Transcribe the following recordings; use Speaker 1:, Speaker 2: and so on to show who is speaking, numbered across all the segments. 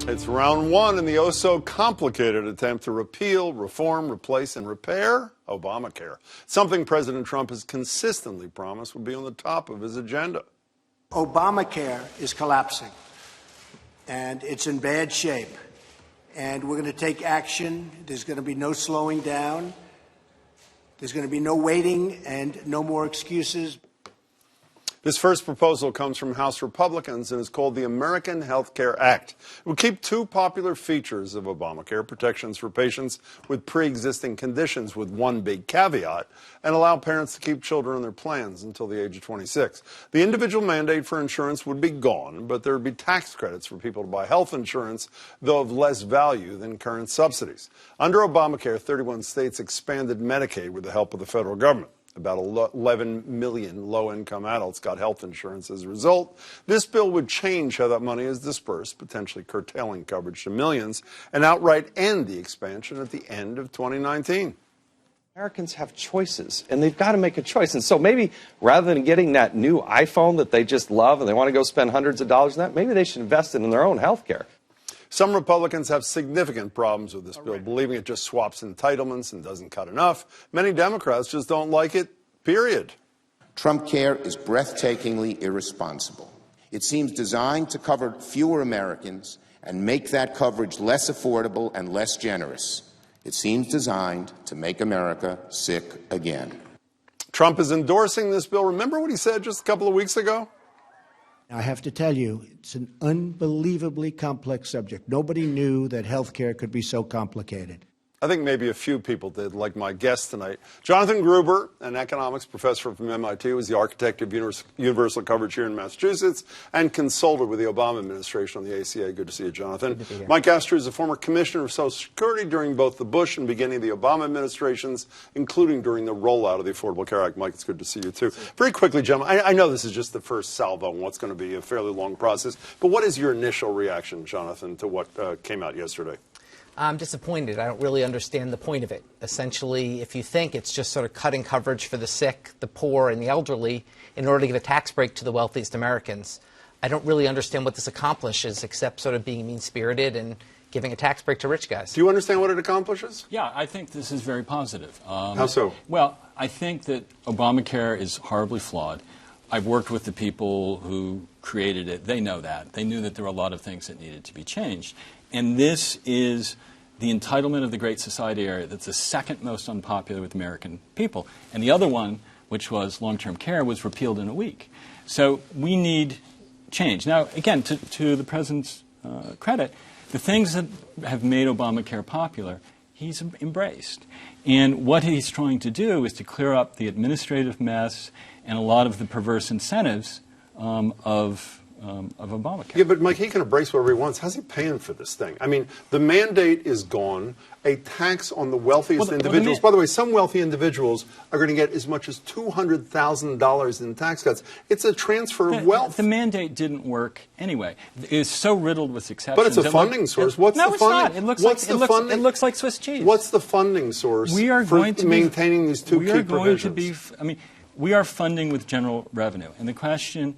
Speaker 1: It's round one in the oh-so-complicated attempt to repeal, reform, replace, and repair Obamacare, something President Trump has consistently promised would be on the top of his agenda.
Speaker 2: Obamacare is collapsing, and it's in bad shape, and we're going to take action. There's going to be no slowing down. There's going to be no waiting and no more excuses.
Speaker 1: This first proposal comes from House Republicans and is called the American Health Care Act. It would keep two popular features of Obamacare, protections for patients with pre-existing conditions with one big caveat, and allow parents to keep children on their plans until the age of 26. The individual mandate for insurance would be gone, but there would be tax credits for people to buy health insurance, though of less value than current subsidies. Under Obamacare, 31 states expanded Medicaid with the help of the federal government. About 11 million low-income adults got health insurance as a result. This bill would change how that money is dispersed, potentially curtailing coverage to millions, and outright end the expansion at the end of 2019.
Speaker 3: Americans have choices, and they've got to make a choice. And so maybe rather than getting that new iPhone that they just love and they want to go spend hundreds of dollars on that, maybe they should invest in their own health care.
Speaker 1: Some Republicans have significant problems with this bill, believing it just swaps entitlements and doesn't cut enough. Many Democrats just don't like it, period.
Speaker 4: Trump Care is breathtakingly irresponsible. It seems designed to cover fewer Americans and make that coverage less affordable and less generous. It seems designed to make America sick again.
Speaker 1: Trump is endorsing this bill. Remember what he said just a couple of weeks ago?
Speaker 2: I have to tell you, it's an unbelievably complex subject. Nobody knew that health care could be so complicated.
Speaker 1: I think maybe a few people did, like my guest tonight. Jonathan Gruber, an economics professor from MIT, was the architect of universal coverage here in Massachusetts and consulted with the Obama administration on the ACA. Good to see you, Jonathan. Mike Astor is a former commissioner of Social Security during both the Bush and beginning of the Obama administrations, including during the rollout of the Affordable Care Act. Mike, it's good to see you, too. Very quickly, gentlemen, I know this is just the first salvo on what's going to be a fairly long process, but what is your initial reaction, Jonathan, to what came out yesterday?
Speaker 5: I'm disappointed. I don't really understand the point of it. Essentially, if you think it's just sort of cutting coverage for the sick, the poor, and the elderly in order to give a tax break to the wealthiest Americans, I don't really understand what this accomplishes except sort of being mean-spirited and giving a tax break to rich guys.
Speaker 1: Do you understand what it accomplishes?
Speaker 6: Yeah, I think this is very positive.
Speaker 1: How so?
Speaker 6: Well, I think that Obamacare is horribly flawed. I've worked with the people who created it. They know that. They knew that there were a lot of things that needed to be changed. And this is the entitlement of the Great Society area that's the second most unpopular with American people. And the other one, which was long-term care, was repealed in a week. So we need change. Now, again, to the President's credit, the things that have made Obamacare popular, he's embraced. And what he's trying to do is to clear up the administrative mess and a lot of the perverse incentives of Obamacare.
Speaker 1: Yeah, but Mike, he can embrace whatever he wants. How's he paying for this thing? I mean, the mandate is gone. A tax on the wealthiest individuals. By the way, some wealthy individuals are going to get as much as $200,000 in tax cuts. It's a transfer of wealth.
Speaker 6: The mandate didn't work anyway. It's so riddled with exceptions.
Speaker 1: But it's a funding source. What's the funding?
Speaker 6: No, it's not. It looks like Swiss cheese.
Speaker 1: What's the funding source for maintaining these two key provisions?
Speaker 6: We are funding with general revenue. And the question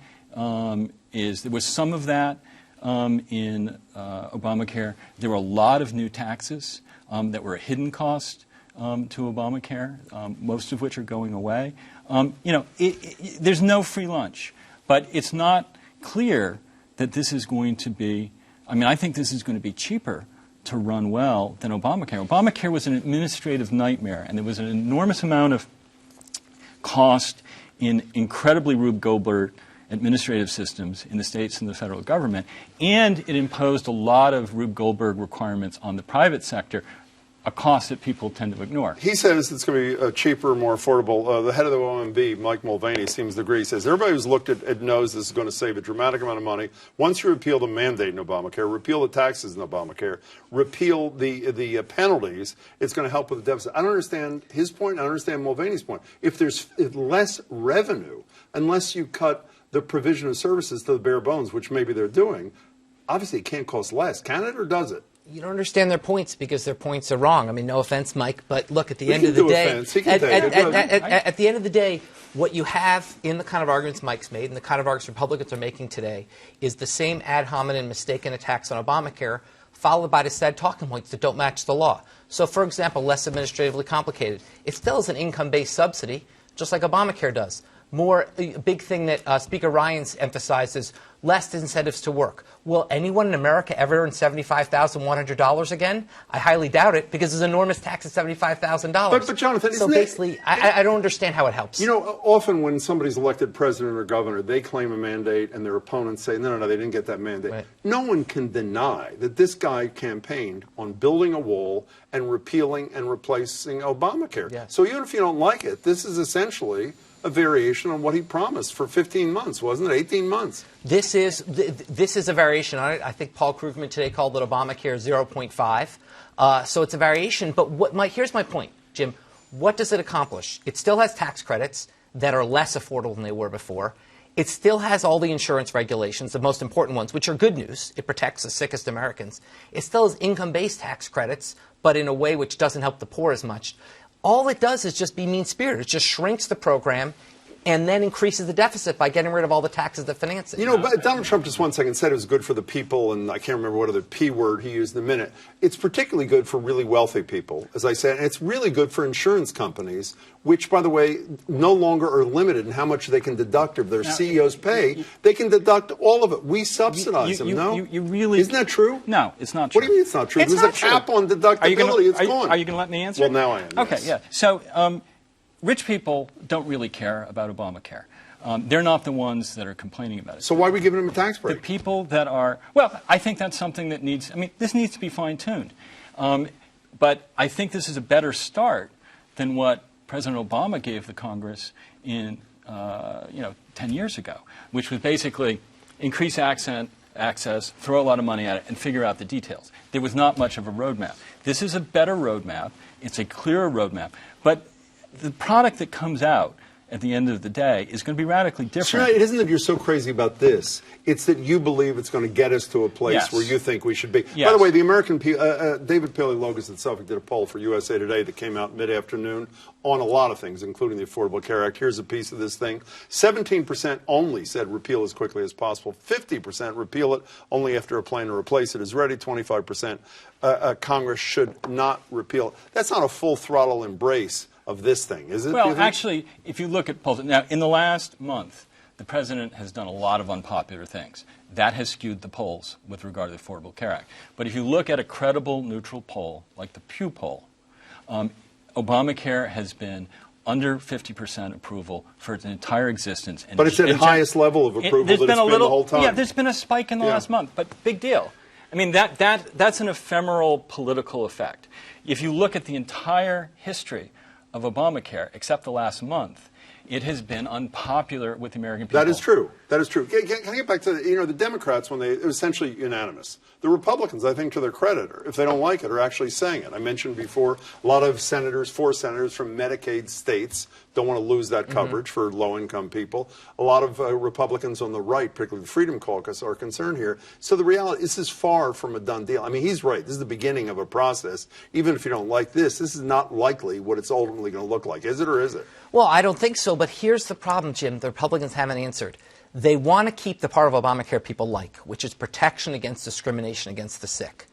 Speaker 6: is, there was some of that in Obamacare. There were a lot of new taxes that were a hidden cost to Obamacare, most of which are going away. There's no free lunch. But it's not clear that this is going to be, I think this is going to be cheaper to run well than Obamacare. Obamacare was an administrative nightmare, and there was an enormous amount of cost in incredibly Rube Goldberg administrative systems in the states and the federal government, and it imposed a lot of Rube Goldberg requirements on the private sector, a cost that people tend to ignore.
Speaker 1: He says it's going to be cheaper, more affordable. The head of the OMB, Mike Mulvaney, seems to agree. He says everybody who's looked at it knows this is going to save a dramatic amount of money. Once you repeal the mandate in Obamacare, repeal the taxes in Obamacare, repeal the penalties, it's going to help with the deficit. I don't understand his point. I don't understand Mulvaney's point. If there's less revenue, unless you cut the provision of services to the bare bones, which maybe they're doing, obviously it can't cost less. Can it, or does it?
Speaker 5: You don't understand their points because their points are wrong. No offense, Mike, but look, at the end of the day, at the end of the day, what you have in the kind of arguments Mike's made and the kind of arguments Republicans are making today is the same ad hominem mistaken attacks on Obamacare, followed by the said talking points that don't match the law. So, for example, less administratively complicated. It still is an income-based subsidy, just like Obamacare does. A big thing that Speaker Ryan's emphasizes, less incentives to work. Will anyone in America ever earn $75,100 again? I highly doubt it, because there's enormous tax at $75,000.
Speaker 1: But Jonathan,
Speaker 5: so
Speaker 1: isn't
Speaker 5: basically, I don't understand how it helps.
Speaker 1: You know, often when somebody's elected president or governor, they claim a mandate and their opponents say, no, they didn't get that mandate.
Speaker 5: Right.
Speaker 1: No one can deny that this guy campaigned on building a wall and repealing and replacing Obamacare.
Speaker 5: Yeah.
Speaker 1: So even if you don't like it, this is essentially a variation on what he promised for 15 months, wasn't it? 18 months.
Speaker 5: This is a variation on it. I think Paul Krugman today called it Obamacare 0.5. So it's a variation. But here's my point, Jim. What does it accomplish? It still has tax credits that are less affordable than they were before. It still has all the insurance regulations, the most important ones, which are good news. It protects the sickest Americans. It still has income-based tax credits, but in a way which doesn't help the poor as much. All it does is just be mean-spirited. It just shrinks the program and then increases the deficit by getting rid of all the taxes that finance it.
Speaker 1: You know, but Donald Trump just 1 second said it was good for the people, and I can't remember what other P word he used in a minute. It's particularly good for really wealthy people, as I said, and it's really good for insurance companies, which, by the way, no longer are limited in how much they can deduct of their CEO's pay. They can deduct all of it. We subsidize them, no?
Speaker 6: You really...
Speaker 1: Isn't that true?
Speaker 6: No, it's not true.
Speaker 1: What do you mean it's not true?
Speaker 6: It's
Speaker 1: There's
Speaker 6: not
Speaker 1: a cap
Speaker 6: true.
Speaker 1: on deductibility. It's gone.
Speaker 6: Are you going to let me answer?
Speaker 1: Well, now I am.
Speaker 6: Okay,
Speaker 1: yes.
Speaker 6: yeah. So rich people don't really care about Obamacare. They're not the ones that are complaining about it.
Speaker 1: So why are we giving them a tax break?
Speaker 6: The people that are, well, I think that's something that needs, this needs to be fine-tuned. But I think this is a better start than what President Obama gave the Congress in, 10 years ago, which was basically increase access, throw a lot of money at it, and figure out the details. There was not much of a roadmap. This is a better roadmap. It's a clearer roadmap. But the product that comes out at the end of the day is going to be radically different.
Speaker 1: Sure, it isn't that you're so crazy about this. It's that you believe it's going to get us to a place
Speaker 6: Yes.
Speaker 1: where you think we should be.
Speaker 6: Yes.
Speaker 1: By the way, the American David Paleologos at Suffolk did a poll for USA Today that came out mid-afternoon on a lot of things, including the Affordable Care Act. Here's a piece of this thing. 17% only said repeal as quickly as possible. 50% repeal it only after a plan to replace it is ready. 25% Congress should not repeal it. That's not a full throttle embrace of this thing, is it?
Speaker 6: Well, actually, if you look at polls, now in the last month, the president has done a lot of unpopular things. That has skewed the polls with regard to the Affordable Care Act. But if you look at a credible, neutral poll, like the Pew poll, Obamacare has been under 50% approval for its entire existence. And
Speaker 1: But it's at highest level of approval that it's been the whole time.
Speaker 6: Yeah, there's been a spike in the last month, but big deal. That's an ephemeral political effect. If you look at the entire history of Obamacare, except the last month, it has been unpopular with the American people.
Speaker 1: That is true. That is true. Can I get back to, the Democrats, when it was essentially unanimous. The Republicans, I think, to their credit, if they don't like it, are actually saying it. I mentioned before, a lot of senators, 4 senators from Medicaid states don't want to lose that coverage for low-income people. A lot of Republicans on the right, particularly the Freedom Caucus, are concerned here. So the reality, this is far from a done deal. He's right. This is the beginning of a process. Even if you don't like this is not likely what it's ultimately going to look like. Is it or is it?
Speaker 5: Well, I don't think so, but here's the problem, Jim. The Republicans haven't answered. They want to keep the part of Obamacare people like, which is protection against discrimination against the sick.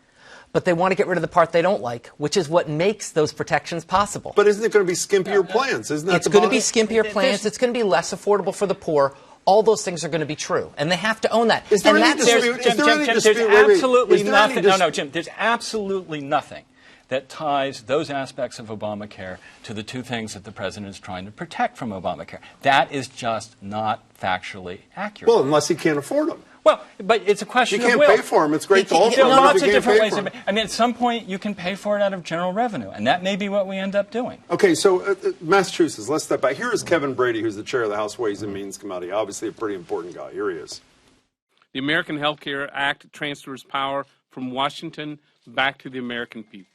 Speaker 5: But they want to get rid of the part they don't like, which is what makes those protections possible.
Speaker 1: But isn't it going to be skimpier plans? Isn't that
Speaker 5: It's going to be skimpier plans. It's going to be less affordable for the poor. All those things are going to be true, and they have to own that.
Speaker 1: Is there
Speaker 5: and
Speaker 1: any dispute?
Speaker 6: Jim, there's absolutely nothing. No, Jim. There's absolutely nothing that ties those aspects of Obamacare to the two things that the president is trying to protect from Obamacare. That is just not factually accurate.
Speaker 1: Well, unless he can't afford them.
Speaker 6: Well, but it's a question
Speaker 1: You can't
Speaker 6: of will.
Speaker 1: pay for them. It's great to offer
Speaker 6: There
Speaker 1: them,
Speaker 6: are
Speaker 1: but
Speaker 6: lots
Speaker 1: if
Speaker 6: of
Speaker 1: you can't
Speaker 6: different
Speaker 1: pay
Speaker 6: ways.
Speaker 1: for them.
Speaker 6: At some point, you can pay for it out of general revenue, and that may be what we end up doing.
Speaker 1: Okay, so Massachusetts, let's step back. Here is Kevin Brady, who's the chair of the House Ways and Means Committee. Obviously a pretty important guy. Here he is.
Speaker 7: The American Health Care Act transfers power from Washington back to the American people.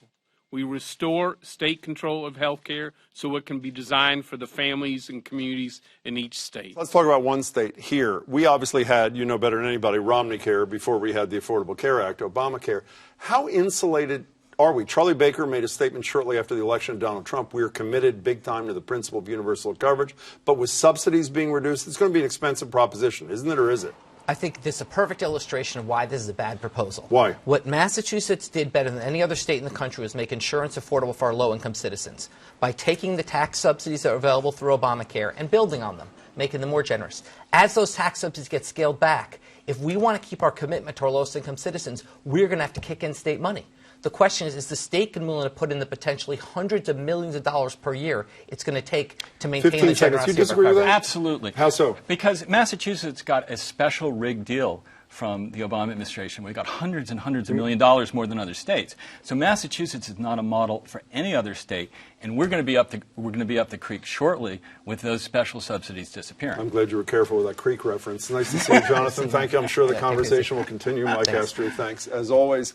Speaker 7: We restore state control of health care so it can be designed for the families and communities in each state.
Speaker 1: Let's talk about one state here. We obviously had, you know better than anybody, Romneycare before we had the Affordable Care Act, Obamacare. How insulated are we? Charlie Baker made a statement shortly after the election of Donald Trump. We are committed big time to the principle of universal coverage, but with subsidies being reduced, it's going to be an expensive proposition, isn't it, or is it?
Speaker 5: I think this is a perfect illustration of why this is a bad proposal.
Speaker 1: Why?
Speaker 5: What Massachusetts did better than any other state in the country was make insurance affordable for our low-income citizens by taking the tax subsidies that are available through Obamacare and building on them, making them more generous. As those tax subsidies get scaled back, if we want to keep our commitment to our lowest-income citizens, we're going to have to kick in state money. The question is the state willing to put in the potentially hundreds of millions of dollars per year it's going to take to maintain
Speaker 1: 15
Speaker 5: the
Speaker 1: seconds. You
Speaker 5: generosity of our
Speaker 1: disagree with that?
Speaker 5: coverage?
Speaker 6: Absolutely.
Speaker 1: How so?
Speaker 6: Because Massachusetts got a special rigged deal from the Obama administration. We got hundreds and hundreds of $1 million more than other states. So Massachusetts is not a model for any other state, and we're going to be up the creek shortly with those special subsidies disappearing.
Speaker 1: I'm glad you were careful with that creek reference. Nice to see you, Jonathan. Thank you. I'm sure the
Speaker 5: Yeah,
Speaker 1: conversation will continue. Mike
Speaker 5: Thanks.
Speaker 1: Astry, thanks. As always,